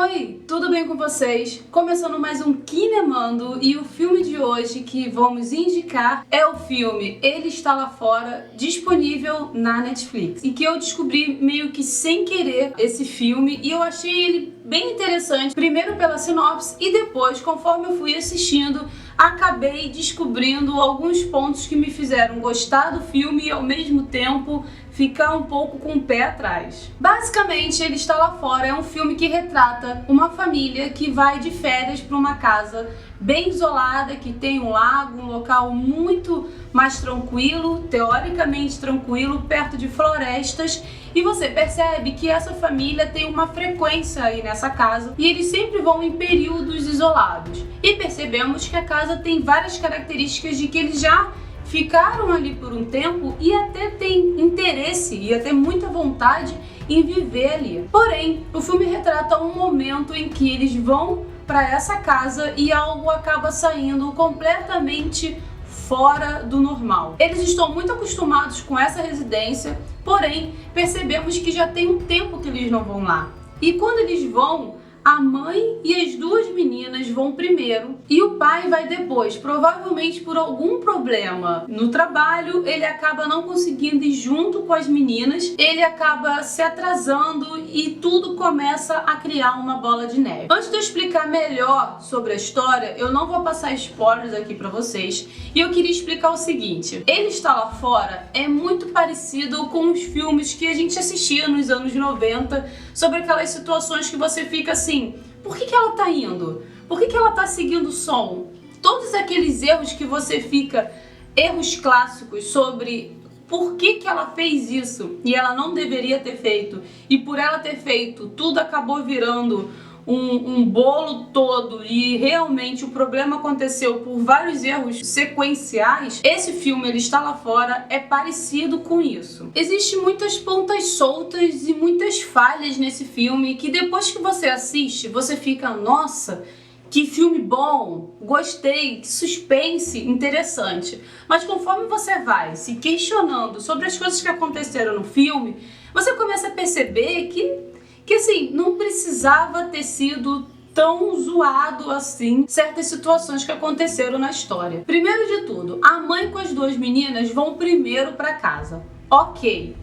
Oi, tudo bem com vocês? Começando mais um Kinemando e o filme de hoje que vamos indicar é o filme Ele Está Lá Fora, disponível na Netflix. E que eu descobri meio que sem querer esse filme e eu achei ele bem interessante, primeiro pela sinopse e depois, conforme eu fui assistindo, acabei descobrindo alguns pontos que me fizeram gostar do filme e ao mesmo tempo ficar um pouco com o pé atrás. Basicamente, Ele Está Lá Fora é um filme que retrata uma família que vai de férias para uma casa bem isolada, que tem um lago, um local muito mais tranquilo, teoricamente tranquilo, perto de florestas, e você percebe que essa família tem uma frequência aí nessa casa e eles sempre vão em períodos isolados. E percebemos que a casa tem várias características de que eles já ficaram ali por um tempo e até tem interesse e até muita vontade em viver ali. Porém, o filme retrata um momento em que eles vão para essa casa e algo acaba saindo completamente fora do normal. Eles estão muito acostumados com essa residência, porém percebemos que já tem um tempo que eles não vão lá. E quando eles vão, a mãe e as duas meninas vão primeiro e o pai vai depois. Provavelmente por algum problema no trabalho, ele acaba não conseguindo ir junto com as meninas, ele acaba se atrasando e tudo começa a criar uma bola de neve. Antes de eu explicar melhor sobre a história, eu não vou passar spoilers aqui pra vocês e eu queria explicar o seguinte: Ele Está Lá Fora é muito parecido com os filmes que a gente assistia nos anos 90 sobre aquelas situações que você fica assim, por que ela tá indo? Por que ela tá seguindo o som? Todos aqueles erros que você fica, erros clássicos sobre por que ela fez isso e ela não deveria ter feito, e por ela ter feito, tudo acabou virando um bolo todo e realmente o problema aconteceu por vários erros sequenciais. Esse filme Ele Está Lá Fora é parecido com isso. Existem muitas pontas soltas e muitas falhas nesse filme que depois que você assiste, você fica, nossa, que filme bom, gostei, que suspense, interessante. Mas conforme você vai se questionando sobre as coisas que aconteceram no filme, você começa a perceber que assim, não precisava ter sido tão zoado assim certas situações que aconteceram na história. Primeiro de tudo, a mãe com as duas meninas vão primeiro para casa. Ok.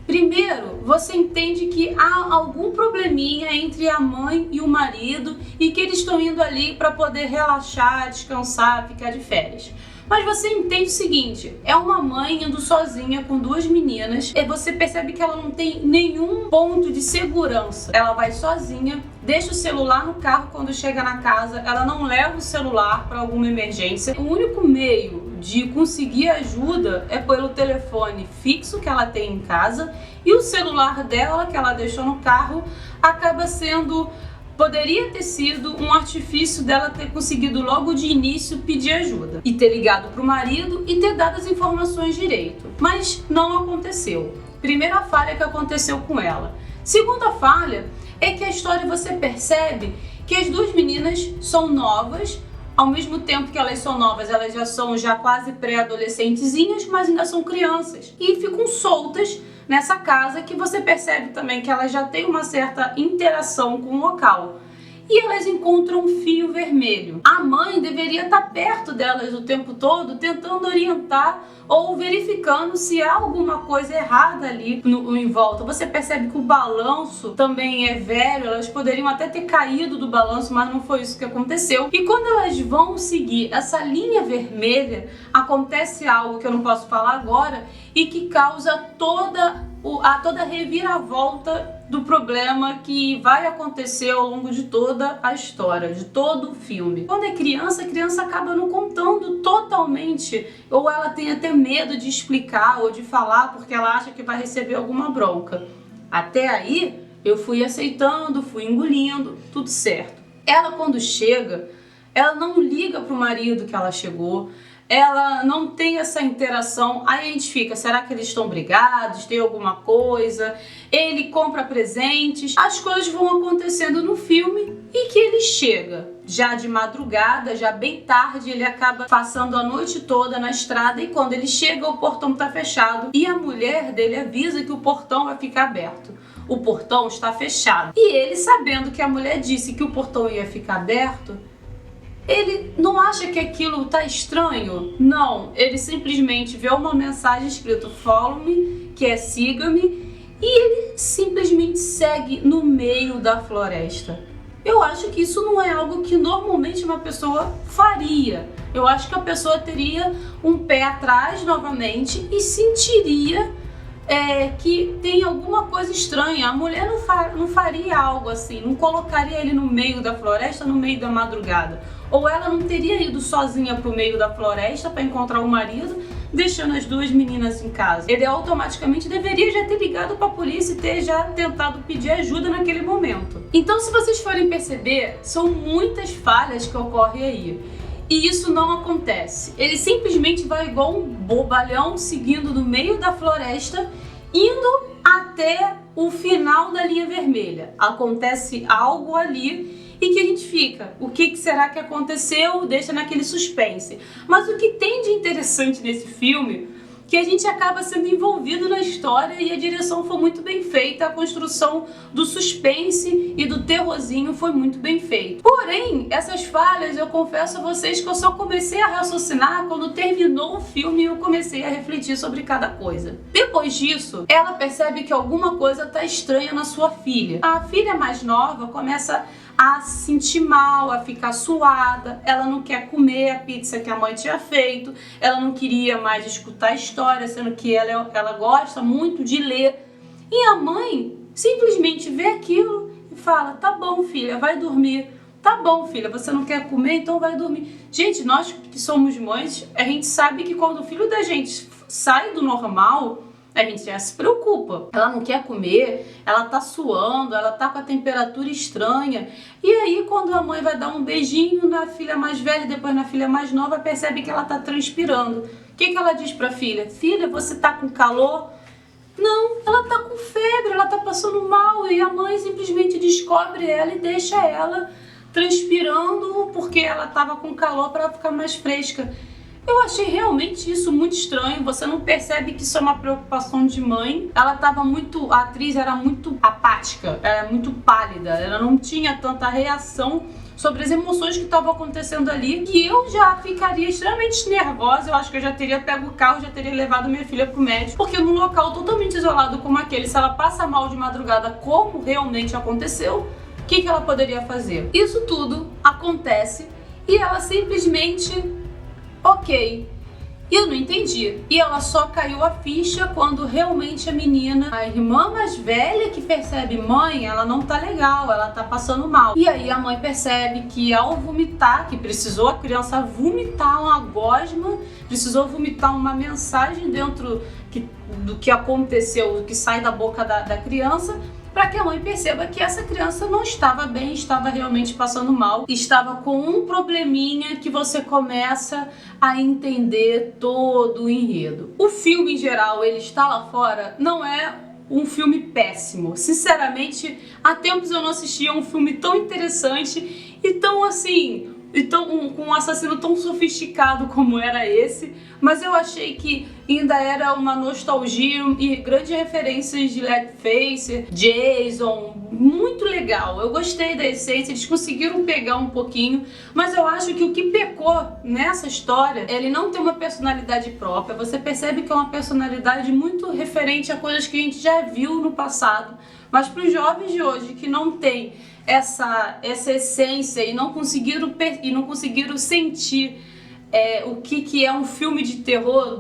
Primeiro, você entende que há algum probleminha entre a mãe e o marido e que eles estão indo ali para poder relaxar, descansar, ficar de férias. Mas você entende o seguinte, é uma mãe indo sozinha com duas meninas e você percebe que ela não tem nenhum ponto de segurança. Ela vai sozinha, deixa o celular no carro quando chega na casa, ela não leva o celular para alguma emergência. O único meio de conseguir ajuda é pelo telefone fixo que ela tem em casa e o celular dela, que ela deixou no carro, acaba sendo... Poderia ter sido um artifício dela ter conseguido logo de início pedir ajuda e ter ligado para o marido e ter dado as informações direito, mas não aconteceu. Primeira falha que aconteceu com ela. Segunda falha é que a história você percebe que as duas meninas são novas, ao mesmo tempo que elas são novas, elas já são quase pré-adolescentezinhas, mas ainda são crianças e ficam soltas nessa casa que você percebe também que elas já têm uma certa interação com o local. E elas encontram um fio vermelho. A mãe deveria estar perto delas o tempo todo, tentando orientar ou verificando se há alguma coisa errada ali em volta. Você percebe que o balanço também é velho, elas poderiam até ter caído do balanço, mas não foi isso que aconteceu. E quando elas vão seguir essa linha vermelha, acontece algo que eu não posso falar agora e que causa toda a reviravolta do problema que vai acontecer ao longo de toda a história, de todo o filme. Quando é criança, a criança acaba não contando totalmente, ou ela tem até medo de explicar ou de falar porque ela acha que vai receber alguma bronca. Até aí, eu fui aceitando, fui engolindo, tudo certo. Ela, quando chega, ela não liga pro marido que ela chegou, ela não tem essa interação, aí a gente fica, será que eles estão brigados, tem alguma coisa? Ele compra presentes, as coisas vão acontecendo no filme e que ele chega já de madrugada, já bem tarde, ele acaba passando a noite toda na estrada e quando ele chega o portão tá fechado e a mulher dele avisa que o portão vai ficar aberto. o portão está fechado. E ele, sabendo que a mulher disse que o portão ia ficar aberto, ele não acha que aquilo tá estranho? Não, ele simplesmente vê uma mensagem escrita follow me, que é siga-me, e ele simplesmente segue no meio da floresta. Eu acho que isso não é algo que normalmente uma pessoa faria. Eu acho que a pessoa teria um pé atrás novamente e sentiria que tem alguma coisa estranha. A mulher não faria algo assim, não colocaria ele no meio da floresta, no meio da madrugada. Ou ela não teria ido sozinha pro meio da floresta para encontrar o marido, deixando as duas meninas em casa. Ele automaticamente deveria já ter ligado para a polícia e ter já tentado pedir ajuda naquele momento. Então, se vocês forem perceber, são muitas falhas que ocorrem aí. E isso não acontece. Ele simplesmente vai igual um bobalhão seguindo no meio da floresta, indo até o final da linha vermelha. Acontece algo ali e que a gente fica, o que será que aconteceu? Deixa naquele suspense. Mas o que tem de interessante nesse filme, que a gente acaba sendo envolvido na história e a direção foi muito bem feita, a construção do suspense e do terrorzinho foi muito bem feita. Porém, essas falhas, eu confesso a vocês que eu só comecei a raciocinar quando terminou o filme e eu comecei a refletir sobre cada coisa. Depois disso, ela percebe que alguma coisa tá estranha na sua filha. A filha mais nova começa a se sentir mal, a ficar suada, ela não quer comer a pizza que a mãe tinha feito, ela não queria mais escutar a história, sendo que ela gosta muito de ler. E a mãe simplesmente vê aquilo e fala, tá bom filha, vai dormir. Tá bom filha, você não quer comer, então vai dormir. Gente, nós que somos mães, a gente sabe que quando o filho da gente sai do normal, a gente já se preocupa. Ela não quer comer, ela tá suando, ela tá com a temperatura estranha. E aí, quando a mãe vai dar um beijinho na filha mais velha, depois na filha mais nova, percebe que ela tá transpirando. O que ela diz pra filha? Filha, você tá com calor? Não, ela tá com febre, ela tá passando mal. E a mãe simplesmente descobre ela e deixa ela transpirando porque ela tava com calor para ficar mais fresca. Eu achei realmente isso muito estranho, você não percebe que isso é uma preocupação de mãe. A atriz era muito apática, era muito pálida, ela não tinha tanta reação sobre as emoções que estavam acontecendo ali, que eu já ficaria extremamente nervosa. Eu acho que eu já teria pego o carro, já teria levado minha filha pro médico, porque num local totalmente isolado como aquele, se ela passa mal de madrugada, como realmente aconteceu, o que ela poderia fazer? Isso tudo acontece e ela simplesmente... ok, eu não entendi. E ela só caiu a ficha quando realmente a menina, a irmã mais velha que percebe, mãe, ela não tá legal, ela tá passando mal. E aí a mãe percebe que ao vomitar, que precisou a criança vomitar uma gosma, precisou vomitar uma mensagem dentro do que aconteceu, do que sai da boca da criança, para que a mãe perceba que essa criança não estava bem, estava realmente passando mal, estava com um probleminha que você começa a entender todo o enredo. O filme em geral, Ele Está Lá Fora, não é um filme péssimo. Sinceramente, há tempos eu não assistia um filme tão interessante e tão assim... com um assassino tão sofisticado como era esse, mas eu achei que ainda era uma nostalgia e grandes referências de Leatherface, Jason, muito legal. Eu gostei da essência, eles conseguiram pegar um pouquinho, mas eu acho que o que pecou nessa história, ele não tem uma personalidade própria. Você percebe que é uma personalidade muito referente a coisas que a gente já viu no passado, mas para os jovens de hoje que não tem essa essência e não conseguiram sentir o que é um filme de terror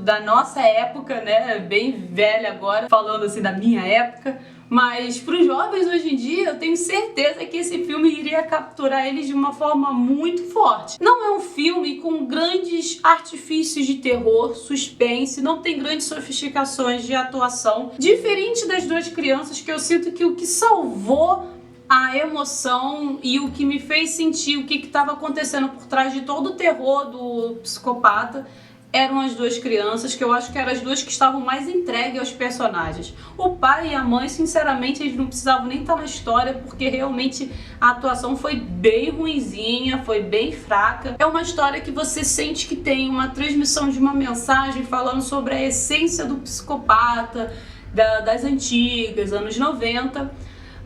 da nossa época, né? Bem velha agora, falando assim da minha época. Mas para os jovens hoje em dia, eu tenho certeza que esse filme iria capturar eles de uma forma muito forte. Não é um filme com grandes artifícios de terror, suspense, não tem grandes sofisticações de atuação. Diferente das duas crianças, que eu sinto que o que salvou a emoção e o que me fez sentir o que estava acontecendo por trás de todo o terror do psicopata eram as duas crianças, que eu acho que eram as duas que estavam mais entregues aos personagens. O pai e a mãe, sinceramente, eles não precisavam nem estar na história, porque realmente a atuação foi bem ruinzinha, foi bem fraca. É uma história que você sente que tem uma transmissão de uma mensagem falando sobre a essência do psicopata, das antigas, anos 90.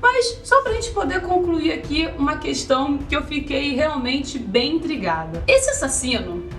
Mas só pra gente poder concluir aqui uma questão que eu fiquei realmente bem intrigada. Esse assassino,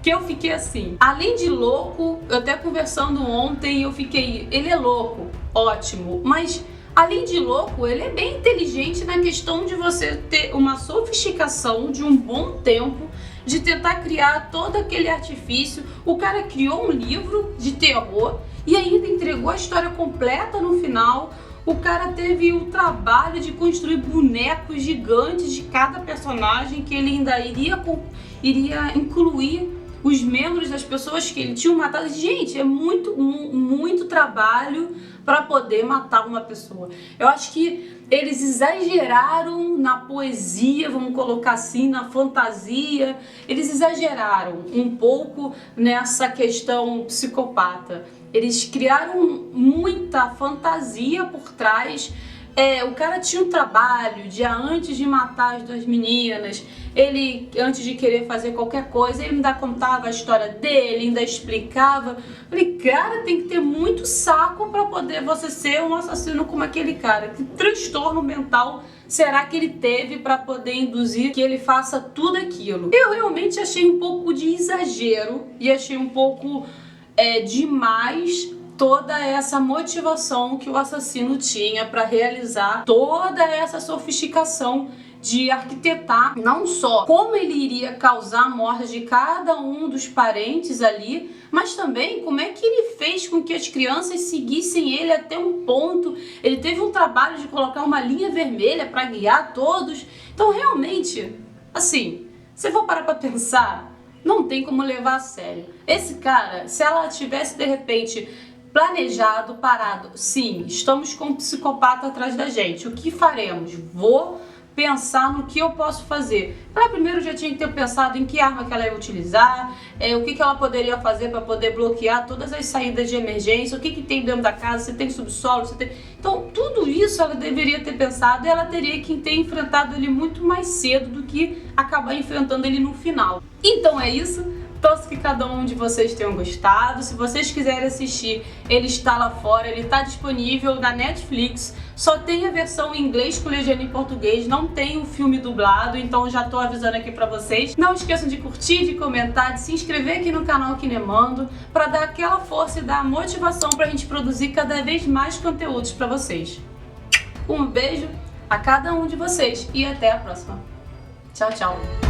que eu fiquei assim, além de louco, eu até conversando ontem, eu fiquei, ele é louco, ótimo, mas além de louco, ele é bem inteligente na questão de você ter uma sofisticação de um bom tempo, de tentar criar todo aquele artifício. O cara criou um livro de terror e ainda entregou a história completa no final. O cara teve o trabalho de construir bonecos gigantes de cada personagem, que ele ainda iria incluir os membros das pessoas que ele tinha matado. Gente, é muito trabalho para poder matar uma pessoa. Eu acho que eles exageraram na poesia, vamos colocar assim, na fantasia. Eles exageraram um pouco nessa questão psicopata. Eles criaram muita fantasia por trás. O cara tinha um trabalho dia antes de matar as duas meninas, ele, antes de querer fazer qualquer coisa, ele ainda contava a história dele, ainda explicava. Falei, cara, tem que ter muito saco para poder você ser um assassino como aquele cara. Que transtorno mental será que ele teve para poder induzir que ele faça tudo aquilo? Eu realmente achei um pouco de exagero e achei um pouco demais toda essa motivação que o assassino tinha para realizar toda essa sofisticação de arquitetar não só como ele iria causar a morte de cada um dos parentes ali, mas também como é que ele fez com que as crianças seguissem ele até um ponto. Ele teve um trabalho de colocar uma linha vermelha para guiar todos. Então realmente, assim, se for parar para pensar, não tem como levar a sério. Esse cara, se ela tivesse de repente planejado, parado, sim, estamos com um psicopata atrás da gente, o que faremos? Vou pensar no que eu posso fazer. Ela primeiro já tinha que ter pensado em que arma que ela ia utilizar, o que ela poderia fazer para poder bloquear todas as saídas de emergência, o que tem dentro da casa, se tem subsolo, se tem... Então tudo isso ela deveria ter pensado e ela teria que ter enfrentado ele muito mais cedo do que acabar enfrentando ele no final. Então é isso. Torço que cada um de vocês tenham gostado. Se vocês quiserem assistir, ele está lá fora, ele está disponível na Netflix. Só tem a versão em inglês com legenda em português, não tem o filme dublado, então já estou avisando aqui pra vocês. Não esqueçam de curtir, de comentar, de se inscrever aqui no canal Kinemando, para dar aquela força e dar motivação pra gente produzir cada vez mais conteúdos pra vocês. Um beijo a cada um de vocês e até a próxima. Tchau, tchau.